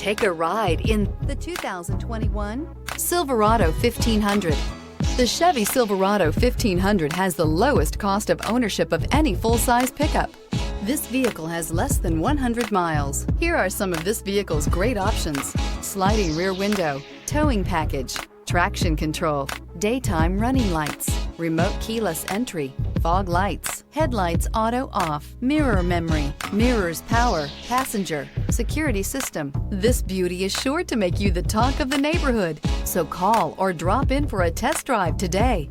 Take a ride in the 2021 Silverado 1500. The Chevy Silverado 1500 has the lowest cost of ownership of any full-size pickup. This vehicle has less than 100 miles. Here are some of this vehicle's great options: sliding rear window, towing package, traction control, daytime running lights, remote keyless entry, fog lights, headlights auto off, mirror memory, mirrors power, passenger, security system. This beauty is sure to make you the talk of the neighborhood. So call or drop in for a test drive today.